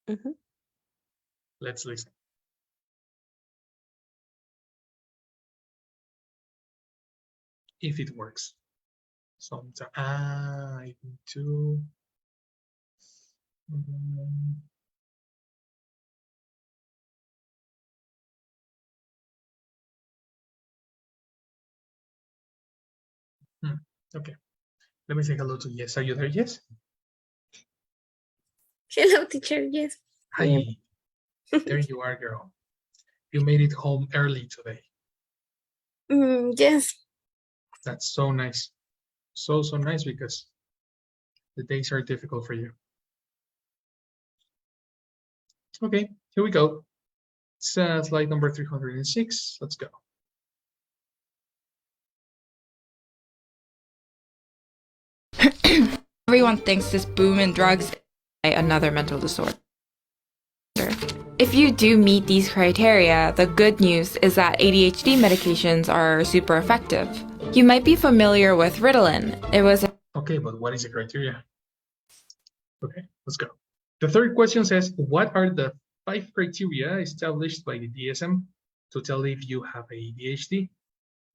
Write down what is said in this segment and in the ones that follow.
Mhm. Let's listen. If it works. Sometimes I need to. Okay. Let me say hello to Yes. Are you there, Yes? Hello, teacher. Yes. Hi. There you are, girl. You made it home early today. Yes. That's so nice. So nice because the days are difficult for you. Okay, here we go. It's slide number 306. Let's go. Everyone thinks this boom in drugs is another mental disorder. If you do meet these criteria, the good news is that ADHD medications are super effective. You might be familiar with Ritalin. It was Okay, but what is the criteria? Okay, let's go. The third question says, what are the 5 criteria established by the DSM to tell if you have ADHD?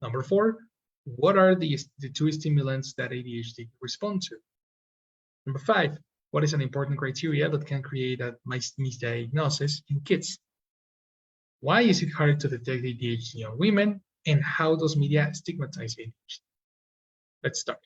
Number 4, what are the 2 stimulants that ADHD respond to? Number 5, what is an important criteria that can create a misdiagnosis in kids? Why is it hard to detect ADHD on women? And how does media stigmatize ADHD? Let's start.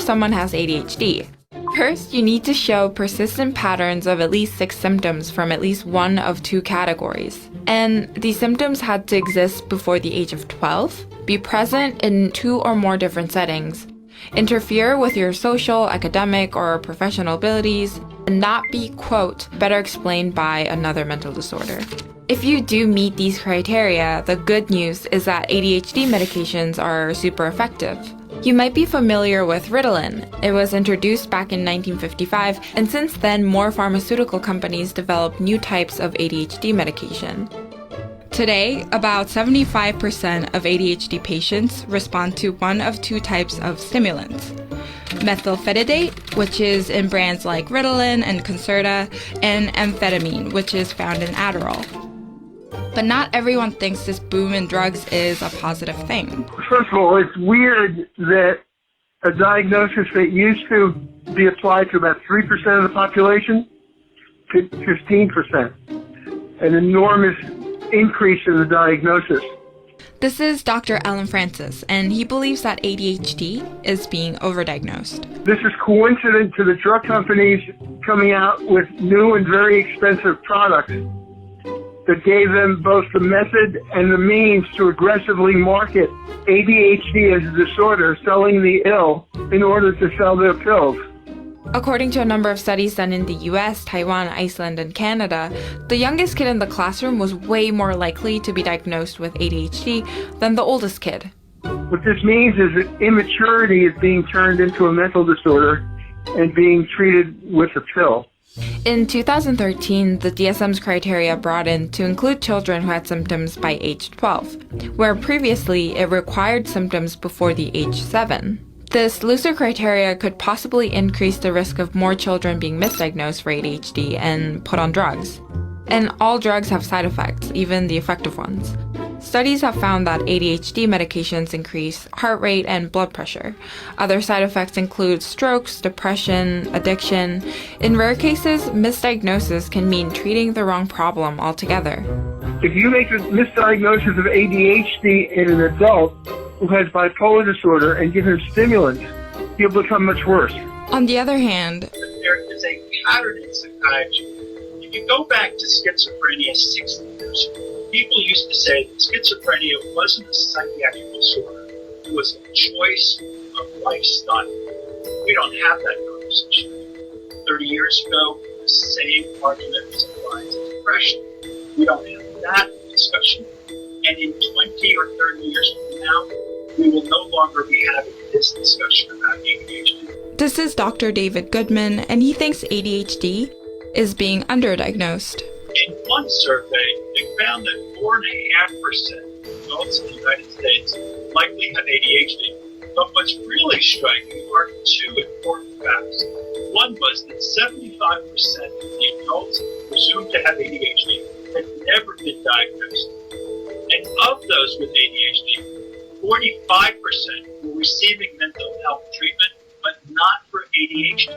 someone has ADHD. First, you need to show persistent patterns of at least 6 symptoms from at least one of 2 categories. And these symptoms had to exist before the age of 12, be present in 2 or more different settings, interfere with your social, academic, or professional abilities, and not be, quote, better explained by another mental disorder. If you do meet these criteria, the good news is that ADHD medications are super effective. You might be familiar with Ritalin. It was introduced back in 1955, and since then, more pharmaceutical companies developed new types of ADHD medication. Today, about 75% of ADHD patients respond to one of 2 types of stimulants. Methylphenidate, which is in brands like Ritalin and Concerta, and amphetamine, which is found in Adderall. But not everyone thinks this boom in drugs is a positive thing. First of all, it's weird that a diagnosis that used to be applied to about 3% of the population to 15%. An enormous increase in the diagnosis. This is Dr. Alan Francis, and he believes that ADHD is being overdiagnosed. This is coincident to the drug companies coming out with new and very expensive products that gave them both the method and the means to aggressively market ADHD as a disorder, selling the ill in order to sell their pills. According to a number of studies done in the US, Taiwan, Iceland, and Canada, the youngest kid in the classroom was way more likely to be diagnosed with ADHD than the oldest kid. What this means is that immaturity is being turned into a mental disorder and being treated with a pill. In 2013, the DSM's criteria broadened to include children who had symptoms by age 12, where previously it required symptoms before the age 7. This looser criteria could possibly increase the risk of more children being misdiagnosed for ADHD and put on drugs. And all drugs have side effects, even the effective ones. Studies have found that ADHD medications increase heart rate and blood pressure. Other side effects include strokes, depression, addiction. In rare cases, misdiagnosis can mean treating the wrong problem altogether. If you make a misdiagnosis of ADHD in an adult who has bipolar disorder and give him stimulants, he'll become much worse. On the other hand, there is a pattern in psychiatry. If you go back to schizophrenia 60 years ago, people used to say that schizophrenia wasn't a psychiatric disorder. It was a choice of lifestyle. We don't have that conversation. 30 years ago, the same argument was applied to depression. We don't have that discussion. And in 20 or 30 years from now, we will no longer be having this discussion about ADHD. This is Dr. David Goodman, and he thinks ADHD is being underdiagnosed. In one survey, they found that 4.5% of adults in the United States likely have ADHD. But what's really striking are 2 important facts. One was that 75% of the adults presumed to have ADHD had never been diagnosed. And of those with ADHD, 45% were receiving mental health treatment, but not for ADHD.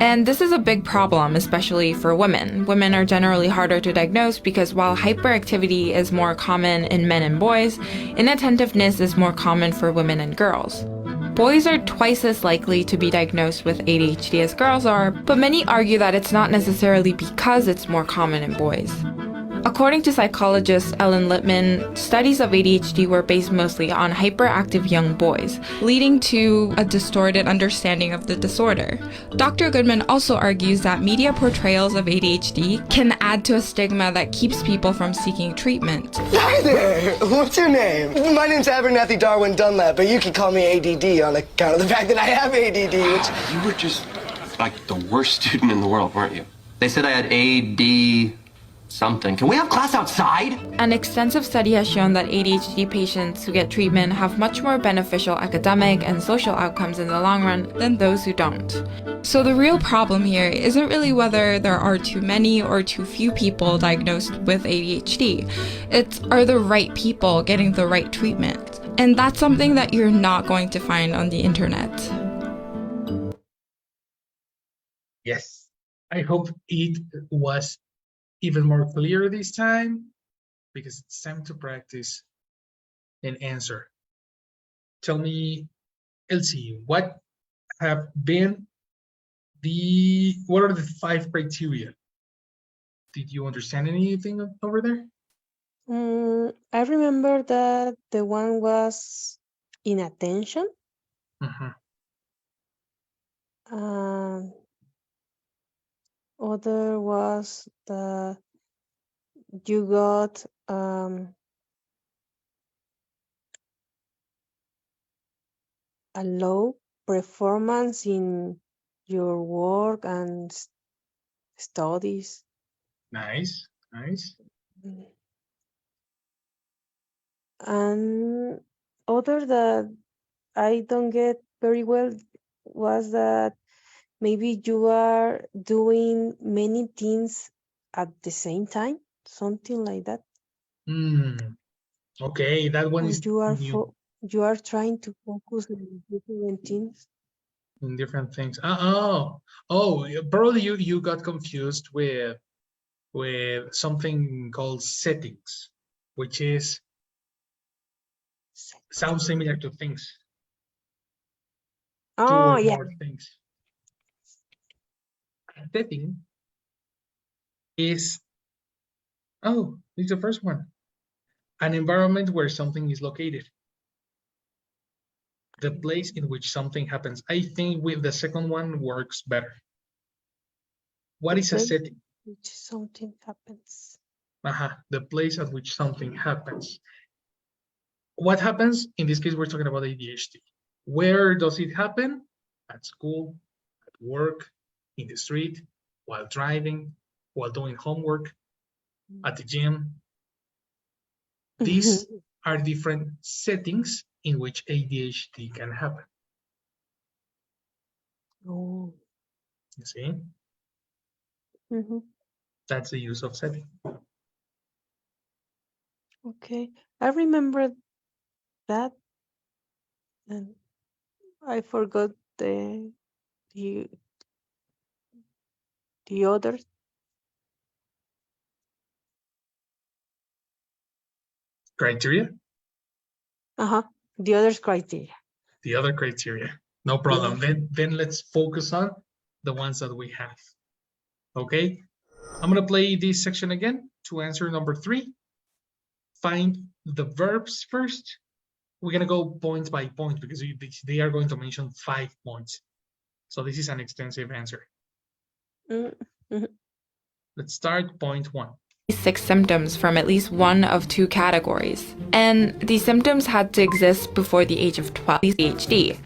And this is a big problem, especially for women. Women are generally harder to diagnose because while hyperactivity is more common in men and boys, inattentiveness is more common for women and girls. Boys are twice as likely to be diagnosed with ADHD as girls are, but many argue that it's not necessarily because it's more common in boys. According to psychologist Ellen Lippman, studies of ADHD were based mostly on hyperactive young boys, leading to a distorted understanding of the disorder. Dr. Goodman also argues that media portrayals of ADHD can add to a stigma that keeps people from seeking treatment. Hi there! What's your name? My name's Abernathy Darwin Dunlap, but you can call me ADD on account of the fact that I have ADD, which... You were just like the worst student in the world, weren't you? They said I had AD... something. Can we have class outside? An extensive study has shown that ADHD patients who get treatment have much more beneficial academic and social outcomes in the long run than those who don't. So the real problem here isn't really whether there are too many or too few people diagnosed with ADHD. It's are the right people getting the right treatment. And that's something that you're not going to find on the internet. Yes, I hope it was even more clear this time, because it's time to practice and answer. Tell me, Elsie, what are the 5 criteria? Did you understand anything over there? I remember that the one was inattention. Other was the you got a low performance in your work and studies. Nice, nice. And other that I don't get very well was that maybe you are doing many things at the same time, something like that. Okay, that one Or is new. you are trying to focus on different things. In different things. Probably you got confused with something called settings, which is sounds similar to things. Two Oh, or yeah. more things. Setting is it's the first one. An environment where something is located. The place in which something happens. I think with the second one works better. What is a setting? Which something happens. The place at which something happens. What happens? In this case, we're talking about ADHD. Where does it happen? At school, at work, in the street, while driving, while doing homework, at the gym. These are different settings in which ADHD can happen. Oh. You see? That's the use of setting. Okay, I remember that, and I forgot the others. Criteria? The others criteria. The other criteria. No problem. Then let's focus on the ones that we have. Okay? I'm going to play this section again to answer number 3. Find the verbs first. We're going to go point by point because they are going to mention 5 points. So this is an extensive answer. Let's start point 1. 6 symptoms from at least one of 2 categories. And these symptoms had to exist before the age of 12. ADHD.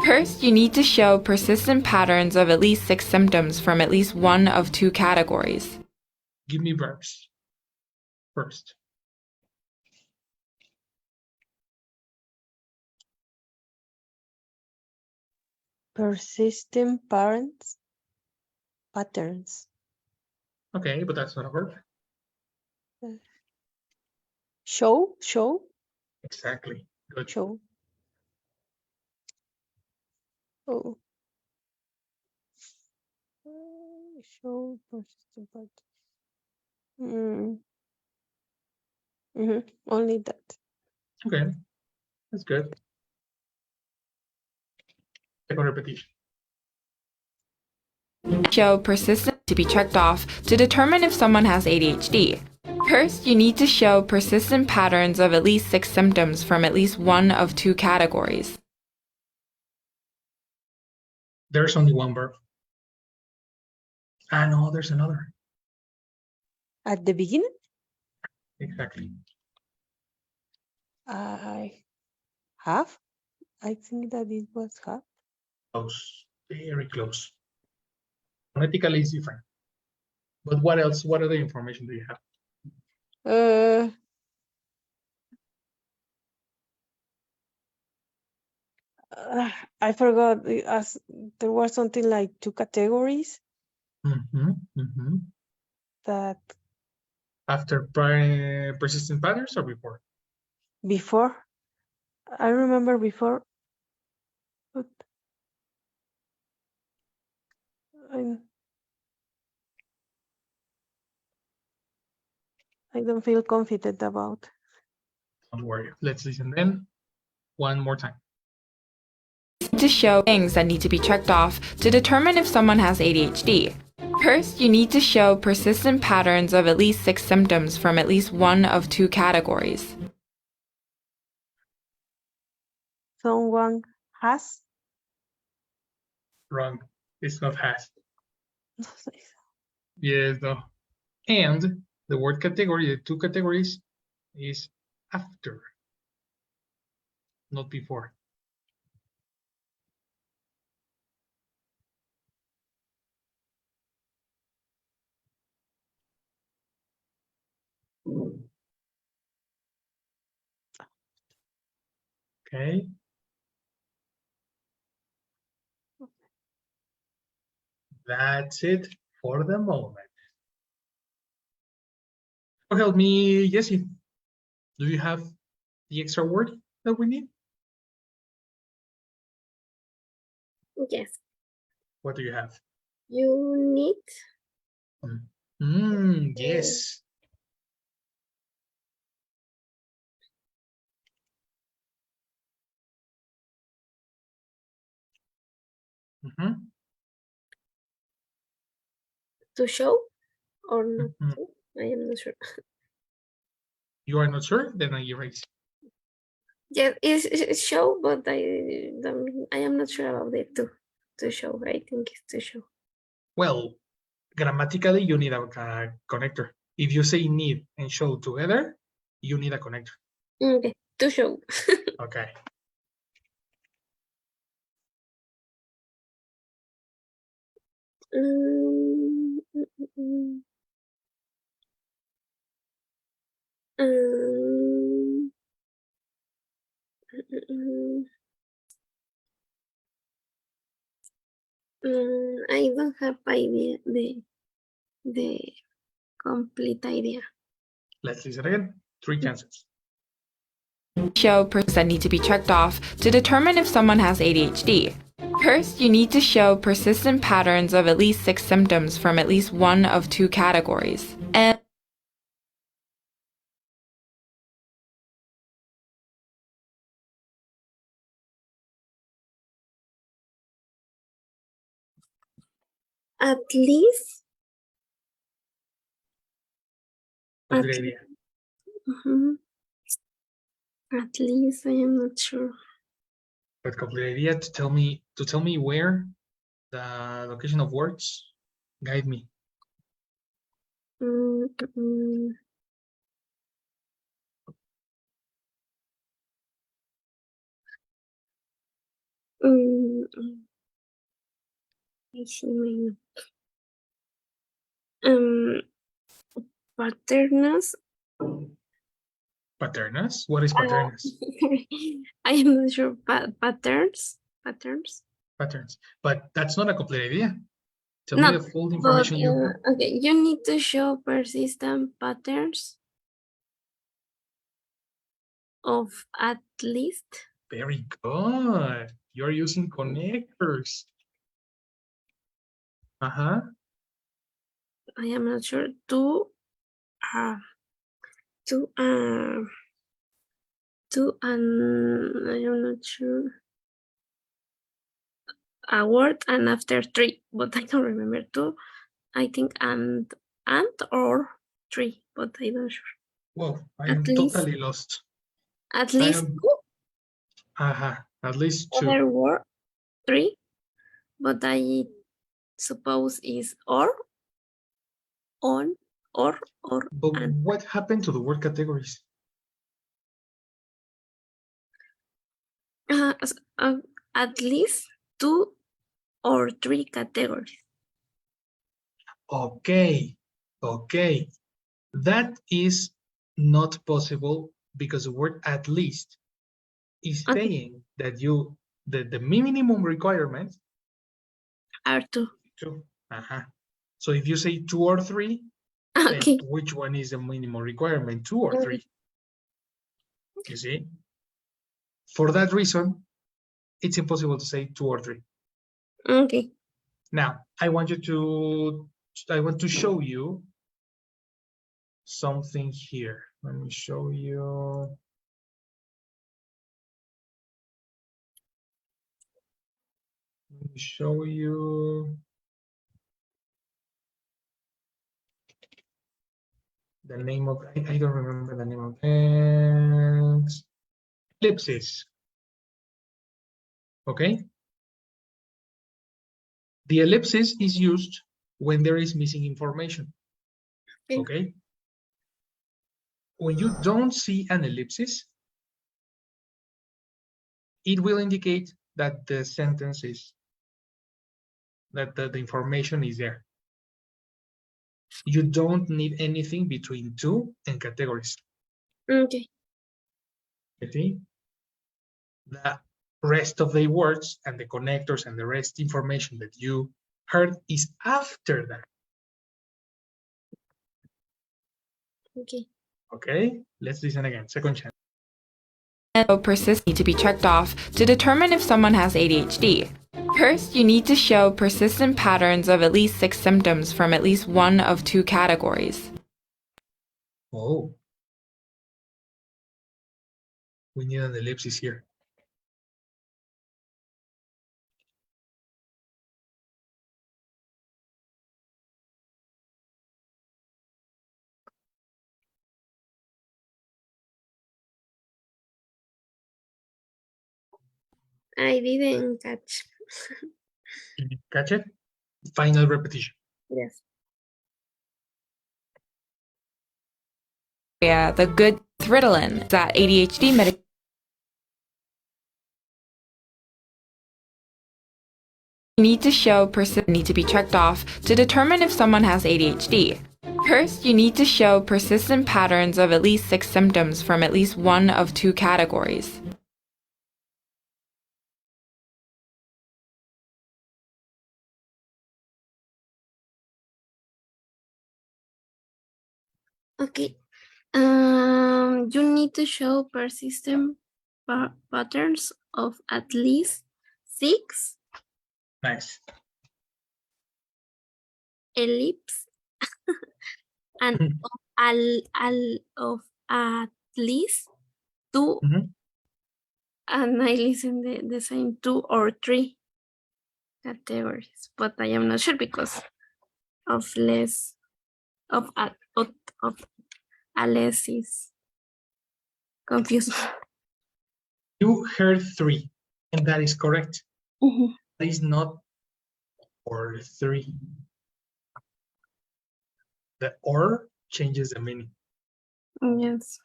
First, you need to show persistent patterns of at least 6 symptoms from at least one of 2 categories. Give me verbs first. Persistent patterns. Okay, but that's not a verb. Show. Exactly. Good. Show. Oh. Show persistent pattern. Only that. Okay, that's good. Second repetition. Show persistent to be checked off to determine if someone has ADHD. First, you need to show persistent patterns of at least 6 symptoms from at least one of 2 categories. There's only one verb. Ah, no, there's another. At the beginning, Exactly. I have. I think that it was have. Close. Very close. Phonetically is different. But what else? What other information do you have? I forgot. As there was something like 2 categories that After persistent patterns or before? before. I remember before, but I don't feel confident about. Don't worry. Let's listen then. One more time. To show things that need to be checked off to determine if someone has ADHD. First, you need to show persistent patterns of at least 6 symptoms from at least one of 2 categories. Someone has. Wrong. It's not has. Yes, no. And the word category, the 2 categories, is after, not before. Okay. That's it for the moment. So help me, Jessie. Do you have the extra word that we need? Yes. What do you have? Unit. Yes. To show or not to? I am not sure. You are not sure? Then I erase. Yeah, it's show, but I am not sure about it to show. I think it's to show. Well, grammatically, you need a connector. If you say need and show together, you need a connector. Okay, to show. Okay. I don't have idea the complete idea. Let's listen again. 3 chances. Show persistence that need to be checked off to determine if someone has ADHD. First, you need to show persistent patterns of at least 6 symptoms from at least one of 2 categories. And At least. Good idea. At least I am not sure. But complete idea to tell me where the location of words. Guide me. I see my patterns. Patternas? What is patternas? I am not sure. Patterns. Patterns. But that's not a complete idea. Tell me Not, the full but information you have. okay, you need to show persistent patterns of at least. Very good. You're using connectors. Uh-huh. I am not sure two uh two I am not sure a word and after three, but I don't remember two. I think and or three, but I don't sure. Whoa, I At am least totally lost. at I least am, two at least two. other word three, but I suppose is or on or But and what happened to the word categories? s- at least two or three categories. Okay, okay. That is not possible because the word at least is Okay. saying that the minimum requirement Are two. two. So if you say two or three, Okay. then which one is the minimum requirement, two or three? You see? For that reason, it's impossible to say two or three. Okay. Now, I want to show you something here. Let me show you. Let me show you the name of, I don't remember the name of it. Ellipsis. Okay? The ellipsis is used when there is missing information. Okay? When you don't see an ellipsis, it will indicate that the sentence is, that the information is there. You don't need anything between two and categories. Okay. Okay? The rest of the words and the connectors and the rest information that you heard is after that. Okay. Okay? Let's listen again. Second chance. And persist need to be checked off to determine if someone has ADHD. First, you need to show persistent patterns of at least 6 symptoms from at least one of 2 categories. Oh. We need an ellipsis here. I didn't catch. Did you catch it? Final repetition. Yes. Yeah, the good Ritalin, that ADHD medication. You need to show need to be checked off to determine if someone has ADHD. First, you need to show persistent patterns of at least 6 symptoms from at least one of 2 categories. Okay. You need to show persistent patterns of at least 6 Nice. ellipse and of at least 2 and I listen the same 2 or 3 categories, but I am not sure because of less of a less is confused. You heard 3, and that is correct. That is not or 3. The or changes the meaning. Yes.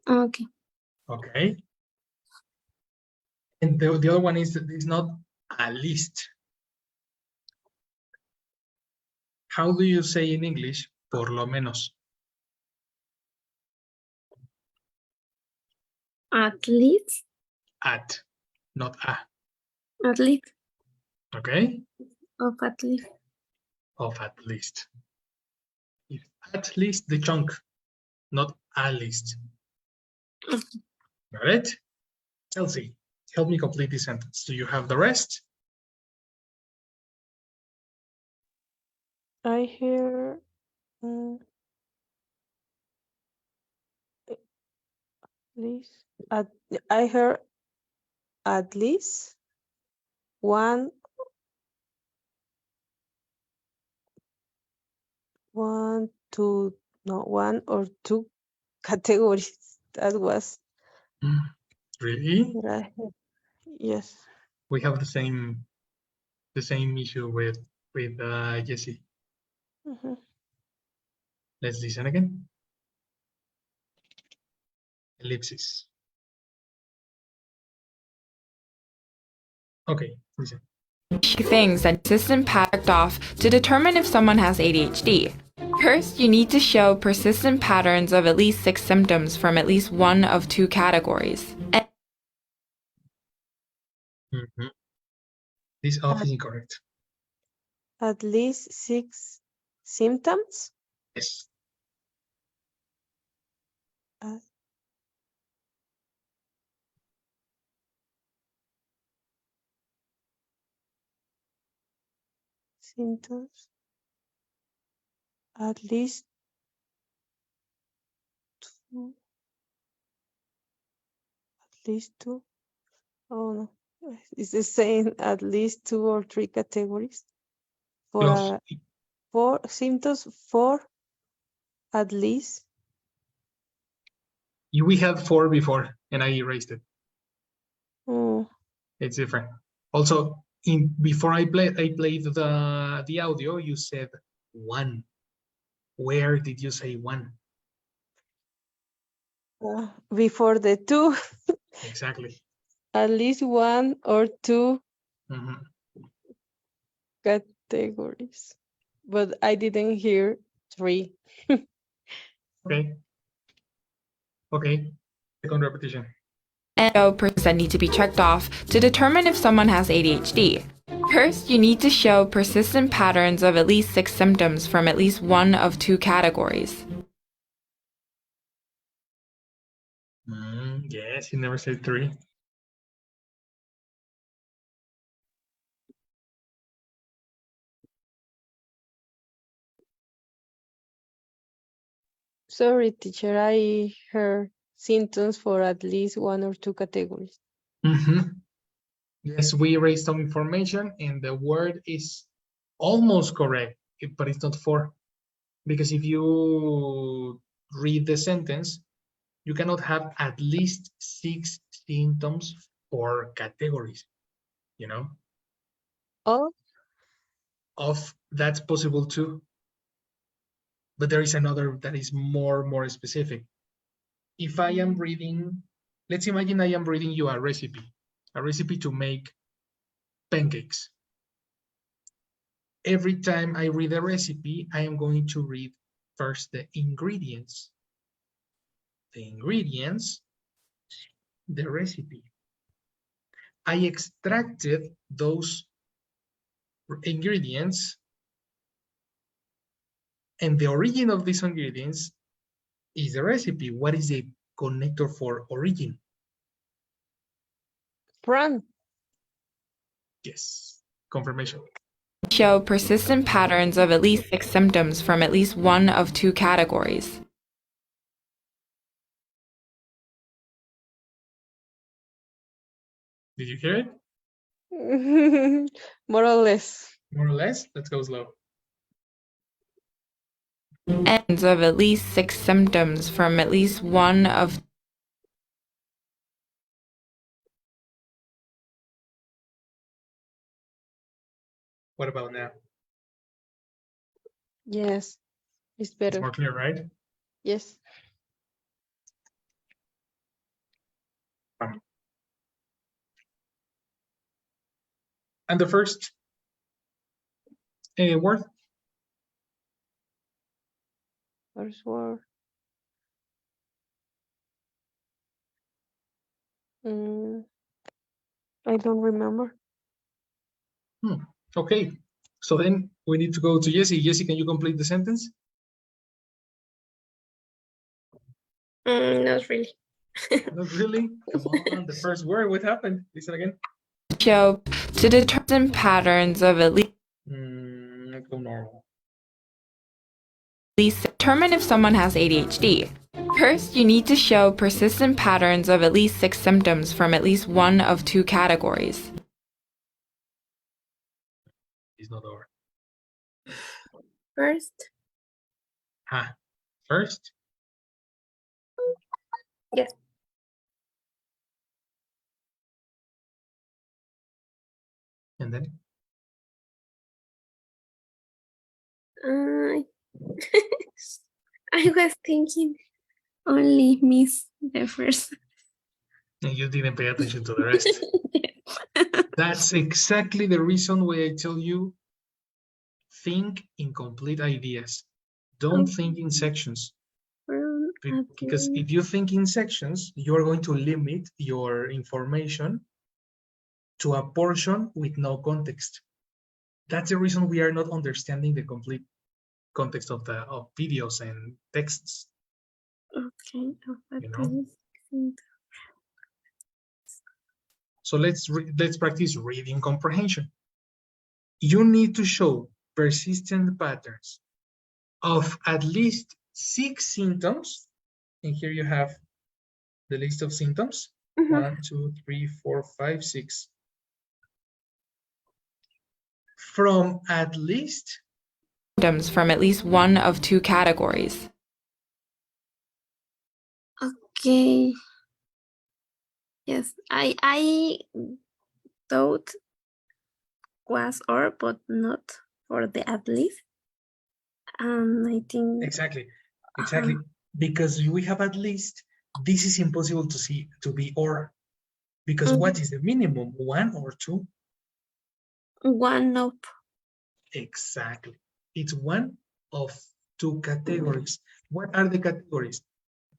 Okay. Okay. And the other one is not a list. How do you say in English, por lo menos? At least. At, not a. At least. Okay? Of at least. Of at least. If at least the chunk, not at least. Got it? Chelsea, help me complete this sentence. Do you have the rest? I hear least at I heard at least one two no one or two categories. That was Really? what I heard. Yes. We have the same issue with Jessie. Mhm. Let's listen again. Ellipsis. Okay, listen. Things that persistent patterned off to determine if someone has ADHD. First, you need to show persistent patterns of at least 6 symptoms from at least one of 2 categories. This off is incorrect. At least 6 symptoms. Yes. Uh, symptoms. At least 2. At least 2. Oh no. It's the same. At least 2 or 3 categories. For Close. 4 symptoms for at least. We had 4 before, and I erased it. Oh. It's different. Also, before I played the audio, you said 1. Where did you say 1? Before the 2. Exactly. At least 1 or 2 Mhm. categories. But I didn't hear 3. Okay. Okay. Second repetition. And that need to be checked off to determine if someone has ADHD. First, you need to show persistent patterns of at least 6 symptoms from at least one of 2 categories. Yes, you never said 3. Sorry, teacher. I heard symptoms for at least 1 or 2 categories. Yes, we erased some information, and the word is almost correct, but it's not 4. Because if you read the sentence, you cannot have at least 6 symptoms or categories, you know? Oh. Of that's possible too. But there is another that is more specific. If I am reading, let's imagine I am reading you a recipe to make pancakes. Every time I read a recipe, I am going to read first the ingredients. The recipe. I extracted those ingredients, and the origin of these ingredients is the recipe. What is the connector for origin? Run. Yes, confirmation. Show persistent patterns of at least 6 symptoms from at least one of 2 categories. Did you hear it? More or less. More or less? Let's go slow. Ends of at least 6 symptoms from at least one of. What about now? Yes, it's It's better. more clear, right? Yes. And the first word? First word. I don't remember. Okay, so then we need to go to Jessie. Jessie, can you complete the sentence? Not really. Not really. Come on, the first word. What happened? Listen again. Show to determine patterns of at Let's go normal. least determine if someone has ADHD. First, you need to show persistent patterns of at least 6 symptoms from at least one of 2 categories. It's not over. First, First. yes. And then? I I was thinking only miss the first. And you didn't pay attention to the rest. That's exactly the reason why I tell you think in complete ideas. Don't think in sections. Because if you think in sections, you're going to limit your information to a portion with no context. That's the reason we are not understanding the complete context of videos and texts. Okay. You know? So let's practice reading comprehension. You need to show persistent patterns of at least 6 symptoms. And here you have the list of symptoms. 1, 2, 3, 4, 5, 6. From at least Symptoms from at least one of 2 categories. Okay. Yes, I thought was or, but not for the at least. I think exactly. Because we have at least, this is impossible to be or, because what is the minimum, 1 or 2? 1 of. Exactly. It's 1 of 2 categories. What are the categories?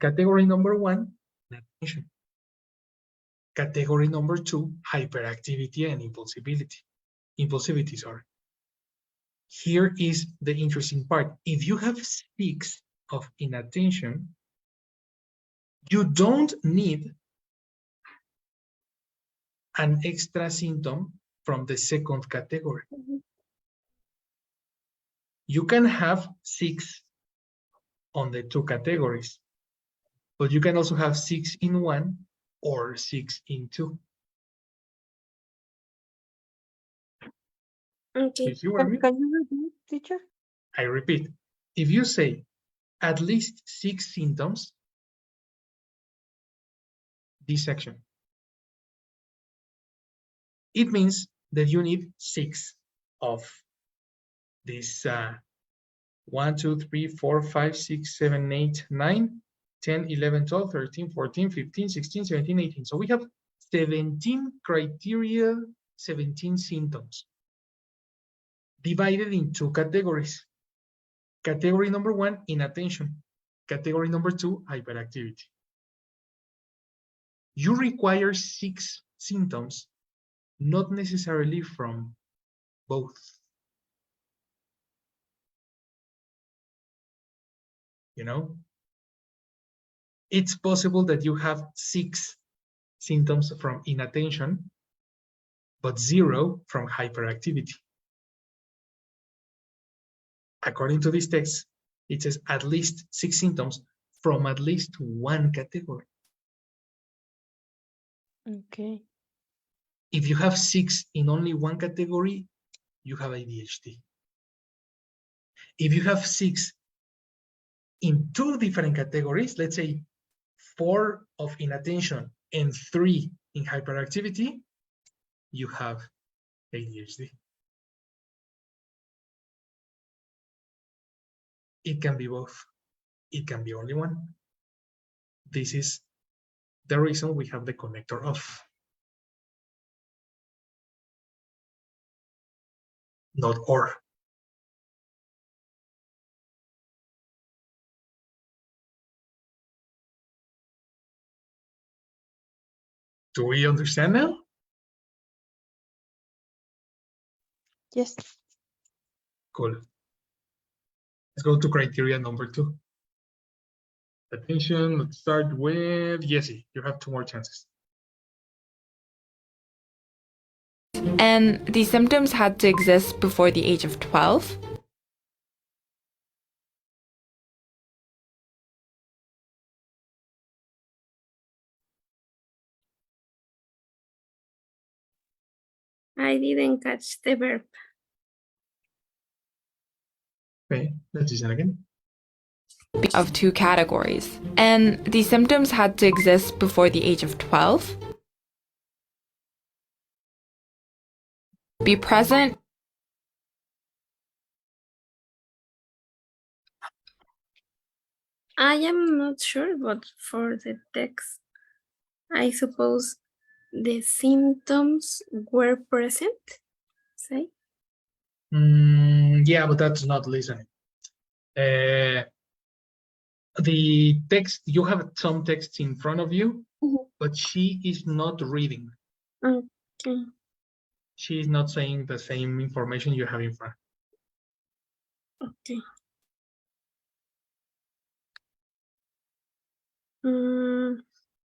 Category number 1, attention. Category number 2, hyperactivity and impulsivity, sorry. Here is the interesting part. If you have 6 of inattention, you don't need an extra symptom from the second category. You can have 6 on the 2 categories, but you can also have 6 in 1 or 6 in 2. Okay. You see what I mean? Can you repeat, teacher? I repeat, if you say at least 6 symptoms, this section, it means that you need 6 of this 1, 2, 3, 4, 5, 6, 7, 8, 9, 10, 11, 12, 13, 14, 15, 16, 17, 18. So we have 17 criteria, 17 symptoms divided in 2 categories. Category number 1, inattention. Category number 2, hyperactivity. You require 6 symptoms, not necessarily from both. You know, it's possible that you have 6 symptoms from inattention, but 0 from hyperactivity. According to this text, it says at least 6 symptoms from at least 1 category. Okay. If you have 6 in only 1 category, you have ADHD. If you have 6 in 2 different categories, let's say 4 of inattention and 3 in hyperactivity, you have ADHD. It can be both. It can be only one. This is the reason we have the connector off. Not or. Do we understand now? Yes. Cool. Let's go to criteria number 2. Attention, let's start with Jessie. You have 2 more chances. And these symptoms had to exist before the age of 12. I didn't catch the verb. Okay, let's listen again. Of 2 categories. And these symptoms had to exist before the age of 12. Be present. I am not sure, but for the text, I suppose the symptoms were present. Say. Yeah, but that's not listening. The text, you have some text in front of you, but she is not reading. Okay. She is not saying the same information you have in front. Okay.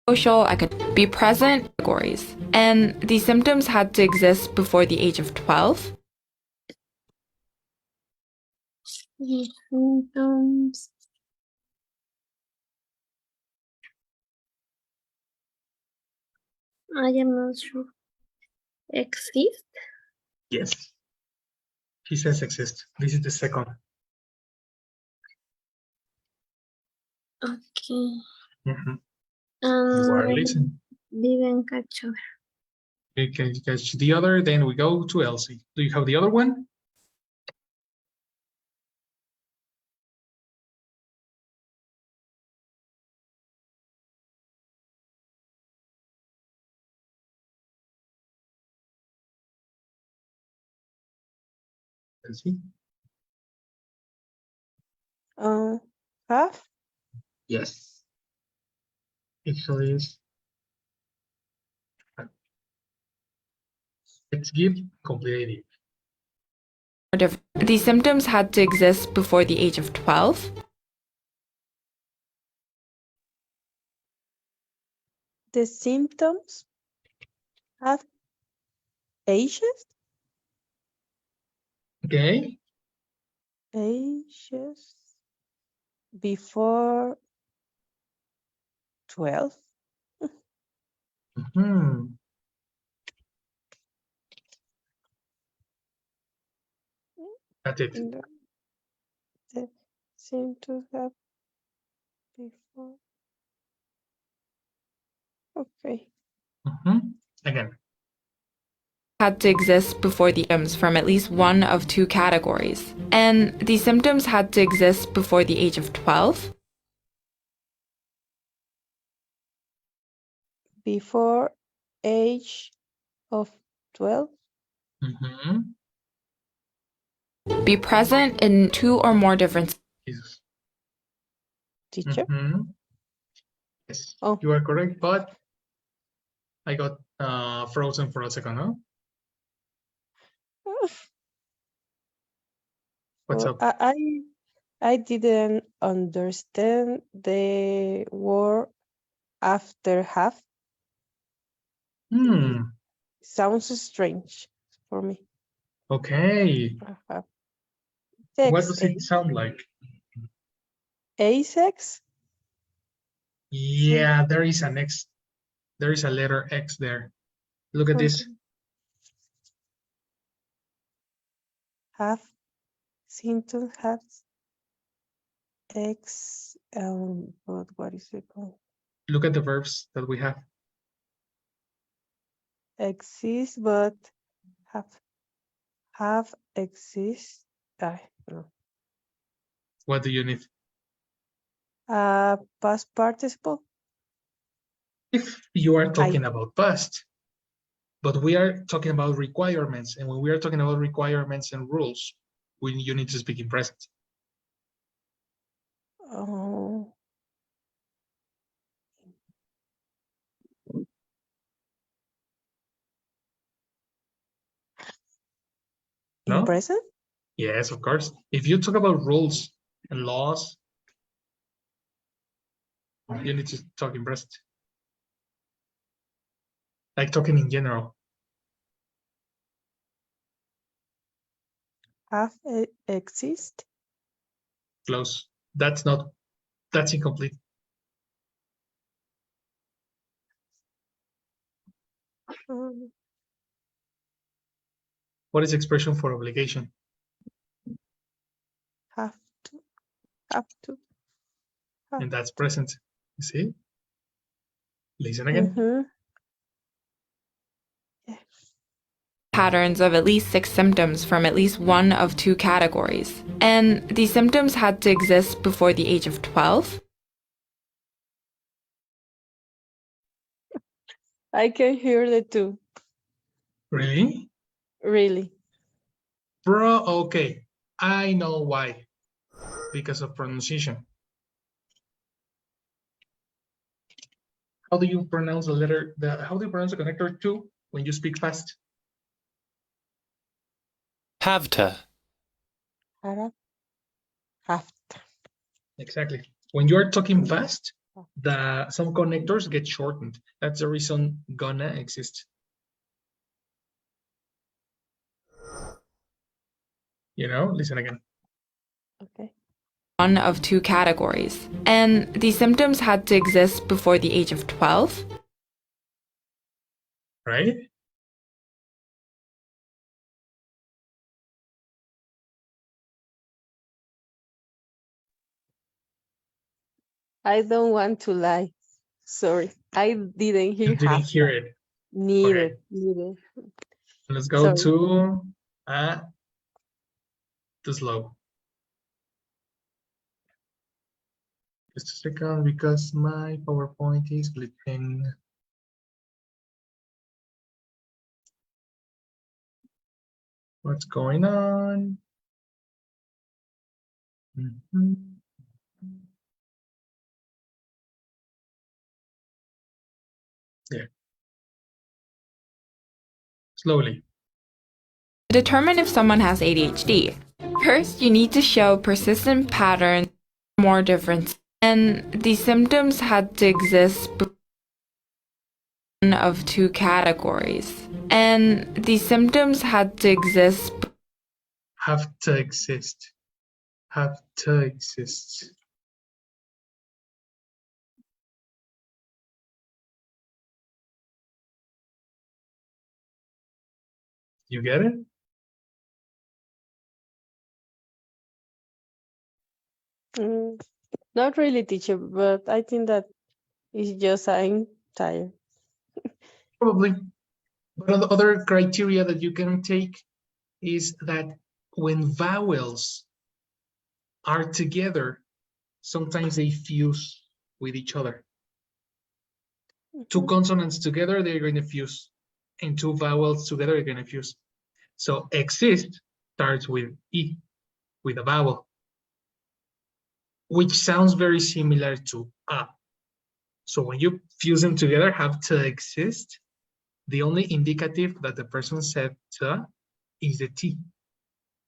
Social, I could be present categories. And these symptoms had to exist before the age of 12. The symptoms. I am not sure. Exist? Yes. She says exist. This is the second. Okay. You are listening. Didn't catch her. You can catch the other, then we go to Elsie. Do you have the other one? Elsie? Have? Yes. Actually, let's give complete idea. These symptoms had to exist before the age of 12. The symptoms have ages? Okay. Ages before 12? That's it. No. They seem to have before. Okay. Again. Had to exist before the symptoms from at least one of 2 categories. And these symptoms had to exist before the age of 12. Before age of 12? Be present in 2 or more different. Jesus. Teacher? Yes, Oh. you are correct, but I got frozen for a second, huh? What's Well, up? I didn't understand the word after half. Sounds strange for me. Okay. What does it sound like? Asex? Yeah, there is an X. There is a letter X there. Look at this. Have symptoms have X but what is it called? Look at the verbs that we have. Exist but have exist. No. What do you need? Past participle. If you are talking about past, but we are talking about requirements, and when we are talking about requirements and rules, you need to speak in present. Oh. No? No? Present? Yes, of course. If you talk about rules and laws, you need to talk in present. Like talking in general. Have exist? Close. That's incomplete. Um, What is expression for obligation? have to. Have to. Have And that's present. You see? Listen again. Mm-hmm. Patterns of at least 6 symptoms from at least one of 2 categories. And these symptoms had to exist before the age of 12. I can hear the two. Really? Really. Bro, okay. I know why. Because of pronunciation. How do you pronounce the letter, how do you pronounce the connector to when you speak fast? Have to. Have to. Exactly. When you are talking fast, some connectors get shortened. That's the reason gonna exists. You know, listen again. Okay. One of 2 categories. And these symptoms had to exist before the age of 12. Right? I don't want to lie. Sorry. I didn't hear You didn't have hear to. it. Neither. Okay. Neither. Let's go Sorry. to slow. Just a second, because my PowerPoint is glitching. What's going on? Yeah. Slowly. To determine if someone has ADHD, first you need to show persistent patterns, more difference, and these symptoms had to exist before one of 2 categories. And these symptoms had to exist. Have to exist. Have to exist. You get it? Not really, teacher, but I think that it's just I'm tired. Probably. But the other criteria that you can take is that when vowels are together, sometimes they fuse with each other. 2 consonants together, they're going to fuse. And 2 vowels together, they're going to fuse. So exist starts with E, with a vowel, which sounds very similar to A. So when you fuse them together, have to exist, the only indicative that the person said to is the T.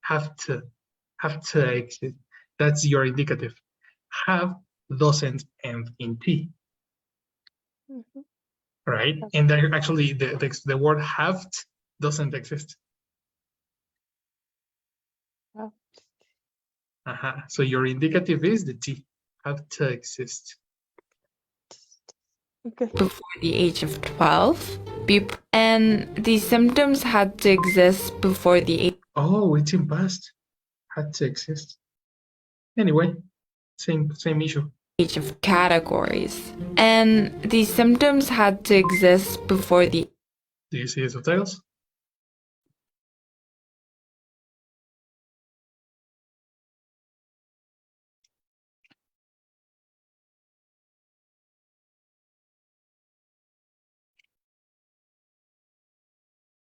Have to exist. That's your indicative. Have doesn't end in T. Right? And then actually the word have doesn't exist. So your indicative is the T. Have to exist. Okay. Before the age of 12. And these symptoms had to exist before the age. Oh, it's in past. Had to exist. Anyway, same issue. Age of categories. And these symptoms had to exist before the. Do you see the subtitles?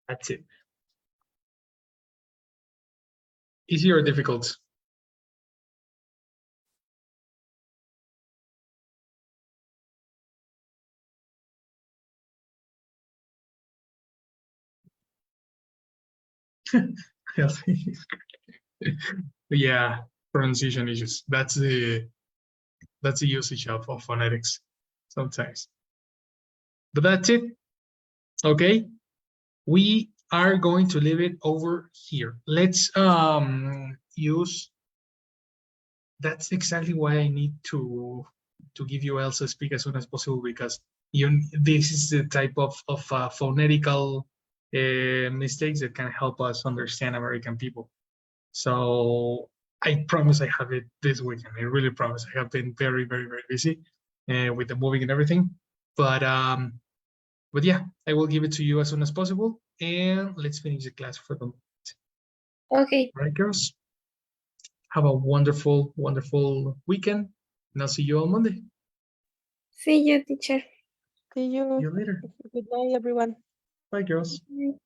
That's it. Easy or difficult? Yeah, pronunciation issues. That's the usage of phonetics sometimes. But that's it. Okay, we are going to leave it over here. Let's use. That's exactly why I need to give you Elsa speak as soon as possible, because this is the type of phonetical mistakes that can help us understand American people. So I promise I have it this weekend. I really promise. I have been very, very, very busy with the moving and everything. But yeah, I will give it to you as soon as possible. And let's finish the class for the moment. Okay. All right, girls. Have a wonderful, wonderful weekend. And I'll see you on Monday. See you, teacher. See See you. you later. Good night, everyone. Bye, girls. Bye.